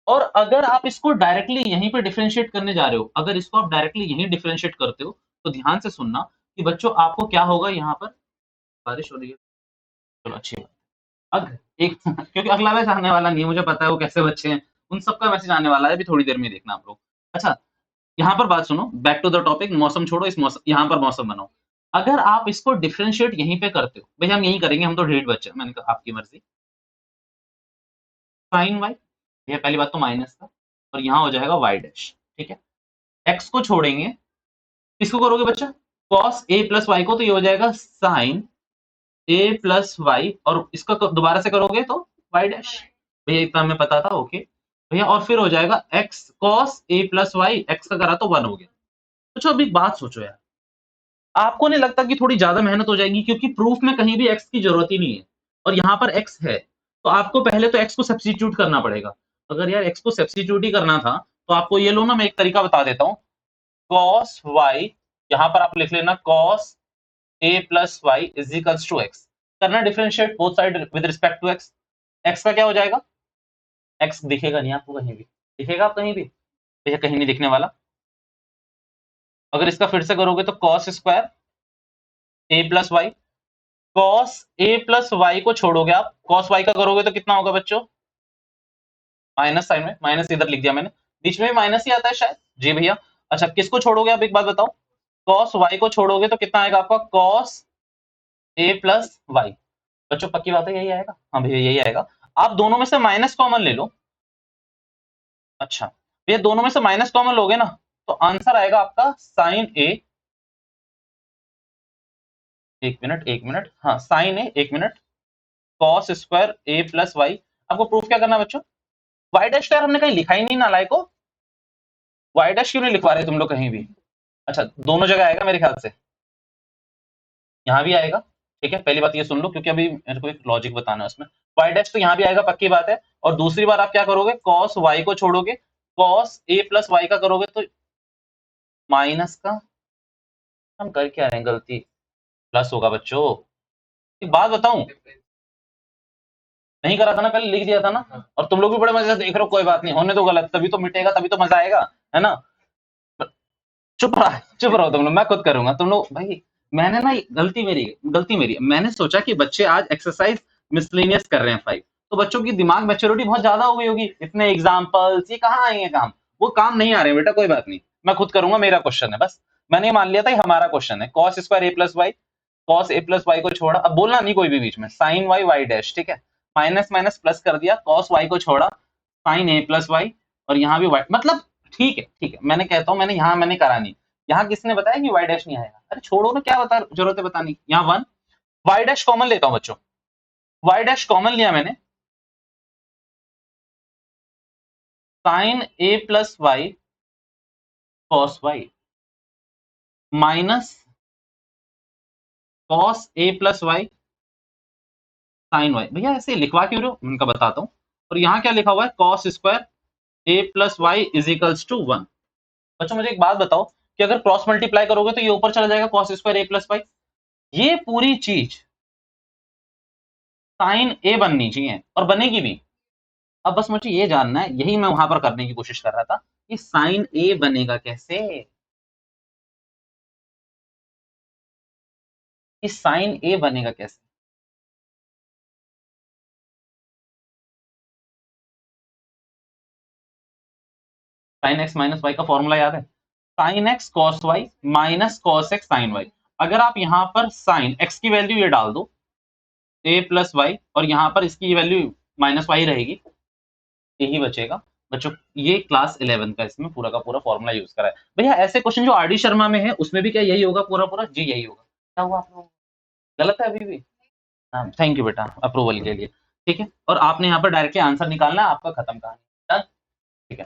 और अगर आप इसको डायरेक्टली यहीं पे डिफरेंशिएट करने जा रहे हो, अगर इसको आप डायरेक्टली यहीं डिफरेंशिएट करते हो, तो ध्यान से सुनना कि बच्चों आपको क्या होगा। यहाँ पर बारिश हो रही है, चलो अच्छी बात। अब एक क्योंकि अगला मैच आने वाला नहीं है, मुझे पता है वो कैसे बच्चे हैं, उन सबका मैसेज आने वाला है अभी थोड़ी देर में, देखना आप लोग। अच्छा, यहाँ पर बात सुनो, बैक टू द टॉपिक। मौसम छोड़ो, इस मौसम, यहाँ पर मौसम बनाओ। अगर आप इसको डिफरेंशिएट यहीं पे करते हो, भैया हम यहीं करेंगे, हम तो ढेर बच्चे। मैंने कहा आपकी मर्जी। साइन वाई, ये पहली बात तो माइनस का, और यहाँ हो जाएगा वाई डैश, ठीक है। एक्स को छोड़ेंगे, किसको करोगे बच्चा? कॉस ए प्लस वाई को, तो ये हो जाएगा साइन ए प्लस वाई, और इसका दोबारा से करोगे तो वाई डैश। भैया इतना हमें पता था, ओके भैया। और फिर हो जाएगा x cos A plus y, x का करा तो 1 हो गया। तो अब एक बात सोचो यार, आपको नहीं लगता कि थोड़ी ज्यादा मेहनत हो जाएगी? क्योंकि प्रूफ में कहीं भी एक्स की जरूरत ही नहीं है और यहाँ पर एक्स है, तो आपको पहले तो एक्स को सब्स्टिट्यूट करना पड़ेगा। अगर यार एक्स को सब्स्टिट्यूट ही करना था तो आपको ये लो ना, मैं एक तरीका बता देता हूँ। कॉस वाई, यहाँ पर आप लिख लेना cos A plus Y is equals to X. करना differentiate both side with respect to X. X का क्या हो जाएगा? एक्स दिखेगा नहीं आपको कहीं भी? दिखेगा आप कहीं भी? भैया कहीं नहीं दिखने वाला। अगर इसका फिर से करोगे तो cos square a plus Y, cos A plus Y को छोड़ोगे आप, कॉस वाई का करोगे तो कितना होगा बच्चों? माइनस साइन में, माइनस इधर लिख दिया मैंने, बीच में भी माइनस ही आता है शायद। जी भैया। अच्छा, किसको छोड़ोगे आप एक बात बताओ? कॉस वाई को छोड़ोगे तो कितना आएगा आपका? Cos A plus y. बच्चों पक्की बात है यही आएगा? हाँ भैया यही आएगा। आप दोनों में से माइनस कॉमन ले लो। अच्छा भैया, दोनों में से माइनस कॉमन लोगे ना, तो आंसर आएगा आपका साइन ए। एक मिनट, हाँ साइन ए, एक minute, cos square a plus Y. आपको प्रूफ क्या करना है बच्चों? वाई डैश यार हमने कहीं लिखा ही नहीं ना, लाइक को वाई डैश क्यों नहीं लिखवा रहे तुम लोग कहीं भी? अच्छा, दोनों जगह आएगा मेरे ख्याल से, यहाँ भी आएगा। ठीक है, पहली बात ये सुन लो क्योंकि अभी मेरे को एक लॉजिक बताना है उसमें। वाई डैश तो यहाँ भी आएगा, पक्की बात है। और दूसरी बार आप क्या करोगे? कॉस वाई को छोड़ोगे, कॉस ए प्लस वाई का करोगे तो माइनस का, हम कर क्या रहे हैं गलती, प्लस होगा बच्चों। एक बात बताऊं, नहीं करा था ना, पहले लिख दिया था ना, और तुम लोग भी बड़े मजे से देख रहे हो। कोई बात नहीं, होने दो गलत, तभी तो मिटेगा, तभी तो मजा आएगा, है ना। चुप रहो तुम लोग, मैं खुद करूंगा। तुम लोग भाई, मैंने ना गलती मेरी मैंने सोचा कि बच्चे आज एक्सरसाइज मिसलेनियस कर रहे हैं 5, तो बच्चों की दिमाग मैच्योरिटी बहुत ज्यादा हो गई होगी, इतने एग्जाम्पल्स ये कहाँ आएंगे काम, वो काम नहीं आ रहे हैं बेटा, कोई बात नहीं, मैं खुद करूंगा, मेरा क्वेश्चन है बस। मैंने ये मान लिया था ये हमारा क्वेश्चन है, cos square a plus Y, cos A plus Y को छोड़ा, अब बोलना नहीं कोई भी बीच में, साइन वाई वाई डैश, ठीक है, माइनस माइनस प्लस कर दिया, कॉस वाई को छोड़ा, साइन ए प्लस वाई, और यहाँ भी वाई, मतलब ठीक है ठीक है, मैंने कहता हूँ, मैंने करा नहीं, यहाँ किसने बताया कि वाई डैश नहीं आएगा, अरे छोड़ो ना, क्या बता जरूरत है बताने की, यहाँ वन, वाई डैश कॉमन लेता हूँ बच्चों, वाई डैश कॉमन लिया मैंने, sine A plus Y cos Y minus cos A plus Y sine Y, भैया ऐसे लिखवा क्यों रहे हो, उनका बताता हूँ, और यहाँ क्या लिखा हुआ है, cos square a plus Y is equals to one. बच्चों मुझे एक बात बताओ कि अगर क्रॉस मल्टीप्लाई करोगे तो ये ऊपर चला जाएगा cos square a plus y, ये पूरी चीज साइन ए बननी चाहिए और बनेगी भी। अब बस मुझे ये जानना है, यही मैं वहां पर करने की कोशिश कर रहा था कि साइन ए बनेगा कैसे, कि साइन ए बनेगा कैसे। साइन एक्स माइनस वाई का फॉर्मूला याद है, sine x cos Y minus cos x sine y. अगर आप यहां पर साइन एक्स की वैल्यू ये डाल दो ए प्लस वाई, और यहां पर इसकी वैल्यू माइनस वाई रहेगी, यही बचेगा बच्चों। ये क्लास 11 का इसमें पूरा का पूरा फॉर्मूला यूज करा है भैया। ऐसे क्वेश्चन जो आर डी शर्मा में है उसमें भी क्या यही होगा पूरा पूरा, जी यही होगा। क्या हुआ आप लोगों को? गलत है अभी भी? हाँ थैंक यू बेटा अप्रूवल के लिए, ठीक है। और आपने यहाँ पर डायरेक्टली आंसर निकालना है, आपका खत्म कहानी, डन, ठीक है।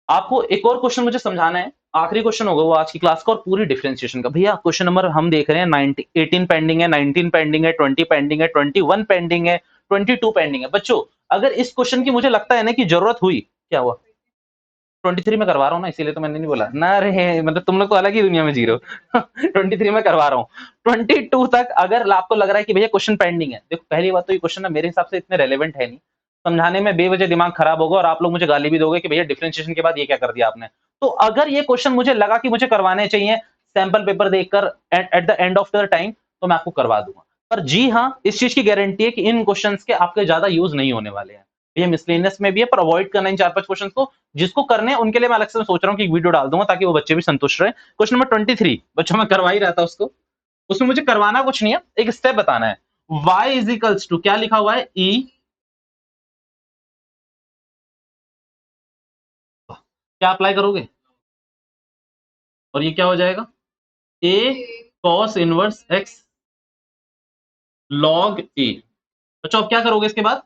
आपको एक और क्वेश्चन मुझे समझाना है, आखिरी क्वेश्चन होगा वो आज की क्लास का, और पूरी डिफरेंशिएशन का। भैया क्वेश्चन नंबर हम देख रहे हैं 90, 18 पेंडिंग है, 19 पेंडिंग है, 20 पेंडिंग है, 21 पेंडिंग है, 22 पेंडिंग है। बच्चों अगर इस क्वेश्चन की मुझे लगता है ना कि जरूरत हुई, क्या हुआ, 23 में करवा रहा हूँ ना, इसीलिए तो मैंने नहीं बोला ना, अरे मतलब तुम लोग तो अलग ही दुनिया में जी रहे हो 23 में करवा रहा हूँ, 22 तक अगर आपको लग रहा है कि भैया क्वेश्चन पेंडिंग है, देखो पहली बात तो ये क्वेश्चन ना मेरे हिसाब से इतने रेलेवेंट है नहीं, समझाने में बेवजह दिमाग खराब होगा और आप लोग मुझे गाली भी दोगे कि भैया डिफरेंशिएशन के बाद ये क्या कर दिया आपने। तो अगर ये क्वेश्चन मुझे लगा कि मुझे करवाने चाहिए सैंपल पेपर देखकर at the end of the time, तो मैं आपको करवा दूंगा। पर जी हाँ, इस चीज की गारंटी है कि इन क्वेश्चंस के आपके ज्यादा यूज नहीं होने वाले हैं, ये मिसलेनियस में भी है, पर अवॉइड करना इन 4-5 क्वेश्चंस को, जिसको करने हैं उनके लिए मैं अलग से सोच रहा हूँ कि एक वीडियो डाल दूंगा ताकि वो बच्चे भी संतुष्ट रहे। क्वेश्चन नंबर 23 बच्चों मैं करवा ही रहा था उसको, उसमें मुझे करवाना कुछ नहीं है, एक स्टेप बताना है। y इज इक्वल्स टू क्या लिखा हुआ है, e, क्या अप्लाई करोगे, और ये क्या हो जाएगा, a cos inverse x log a। बच्चों अब क्या करोगे इसके बाद,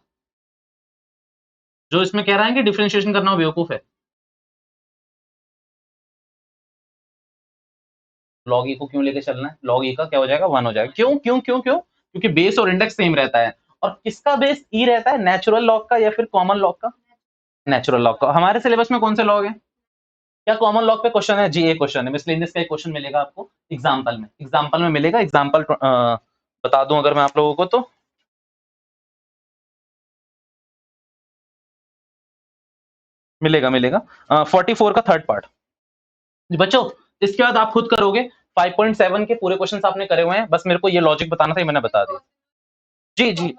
जो इसमें कह रहा है कि डिफरेंशिएशन करना बेवकूफ है, लॉग ई को क्यों लेके चलना है, लॉग ई का क्या हो जाएगा, 1 हो जाएगा। क्यों क्यों क्यों क्यों, क्योंकि बेस और इंडेक्स सेम रहता है। और किसका बेस ई रहता है, नेचुरल लॉग का या फिर कॉमन लॉग का, नेचुरल लॉग का। हमारे सिलेबस में कौन से लॉग है, क्या कॉमन लॉग पे क्वेश्चन है, जी एक क्वेश्चन है, मिसलेनियस का एक क्वेश्चन मिलेगा आपको एग्जाम्पल में मिलेगा, एग्जाम्पल बता दूं अगर मैं आप लोगों को, तो मिलेगा मिलेगा 44 का थर्ड पार्ट। बच्चों इसके बाद आप खुद करोगे, 5.7 के पूरे क्वेश्चन आपने करे हुए हैं, बस मेरे को ये लॉजिक बताना था, ये मैंने बता दिया। जी जी,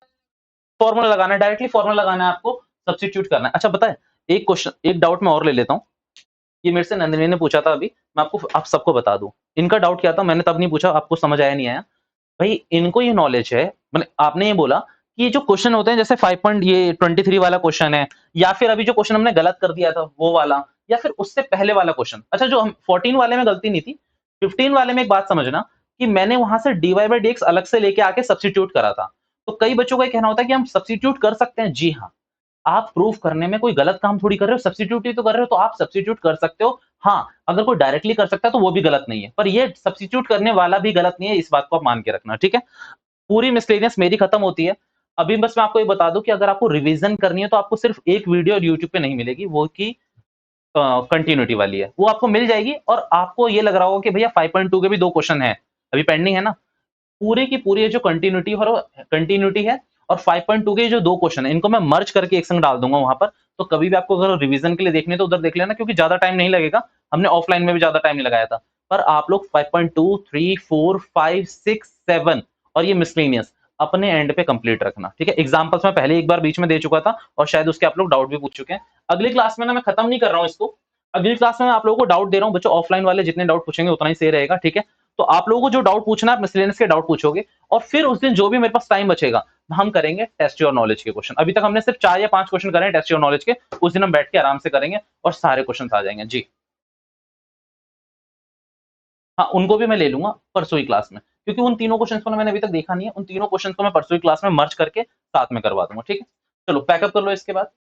फॉर्मूला लगाना है, डायरेक्टली फॉर्मूला लगाना है आपको, सब्स्टिट्यूट करना है। अच्छा बताए, एक क्वेश्चन एक डाउट मैं और ले लेता हूँ, ये मेरे से नंदिनी ने पूछा था अभी, मैं आपको आप सबको बता दूं, इनका डाउट क्या था, मैंने तब नहीं पूछा, आपको समझ आया नहीं आया, भाई इनको ये नॉलेज है, मैंने आपने ये बोला कि ये जो क्वेश्चन होते हैं जैसे 5 पॉइंट ये 23 वाला क्वेश्चन है, या फिर अभी जो क्वेश्चन हमने गलत कर दिया था वो वाला, या फिर उससे पहले वाला क्वेश्चन, अच्छा जो हम 14 वाले में गलती नहीं थी, 15 वाले में एक बात समझना कि मैंने वहां से dy बाई dx अलग से लेके आके सब्स्टिट्यूट करा था। तो कई बच्चों का ये कहना होता है कि हम सब्स्टिट्यूट कर सकते हैं, जी हाँ, आप प्रूफ करने में कोई गलत काम थोड़ी कर रहे हो, सब्स्टिट्यूट ही तो कर रहे हो, तो आप सब्स्टिट्यूट कर सकते हो। हाँ अगर कोई डायरेक्टली कर सकता है तो वो भी गलत नहीं है, पर ये सब्स्टिट्यूट करने वाला भी गलत नहीं है, इस बात को आप मान के रखना, ठीक है। पूरी मिसलेनियस मेरी खत्म होती है। अभी बस मैं आपको ये बता दूं कि अगर आपको रिवीजन करनी है तो आपको सिर्फ एक वीडियो यूट्यूब पे नहीं मिलेगी, वो की कंटिन्यूटी वाली है, वो आपको मिल जाएगी। और आपको ये लग रहा होगा कि भैया 5.2 के भी 2 क्वेश्चन है अभी पेंडिंग है ना, पूरे की पूरी जो कंटिन्यूटी है और 5.2 के जो 2 क्वेश्चन है, इनको मैं मर्ज करके एक संग डाल दूंगा वहां पर। तो कभी भी आपको अगर रिवीजन के लिए देखने तो उधर देख लेना, क्योंकि ज्यादा टाइम नहीं लगेगा, हमने ऑफलाइन में भी ज्यादा टाइम नहीं लगाया था। पर आप लोग 5.2, 3, 4, 5, 6, 7 और ये मिसलेनियस अपने एंड पे कंप्लीट रखना, ठीक है। एग्जांपल्स मैं पहले एक बार बीच में दे चुका था और शायद उसके आप लोग डाउट भी पूछ चुके हैं। अगली क्लास में ना मैं खत्म नहीं कर रहा हूँ इसको, अगली क्लास में मैं आप लोगों को डाउट दे रहा हूँ बच्चों, ऑफलाइन वाले जितने डाउट पूछेंगे उतना ही सही रहेगा, ठीक है। तो आप लोगों को जो डाउट पूछना है, आप मिसलेनियस के डाउट पूछोगे और फिर उस दिन जो भी मेरे पास टाइम बचेगा हम करेंगे टेस्ट योर नॉलेज के क्वेश्चन। अभी तक हमने सिर्फ 4 या 5 क्वेश्चन करे हैं टेस्ट योर नॉलेज के, उस दिन हम बैठ के आराम से करेंगे और सारे क्वेश्चन आ जाएंगे जी। हाँ, उनको भी मैं ले लूंगा परसों ही क्लास में, क्योंकि उन तीनों क्वेश्चन को ना मैंने अभी तक देखा नहीं है, उन तीनों क्वेश्चन को मैं परसों ही क्लास में मर्ज करके साथ में करवा दूंगा, ठीक है। चलो पैकअप कर लो इसके बाद।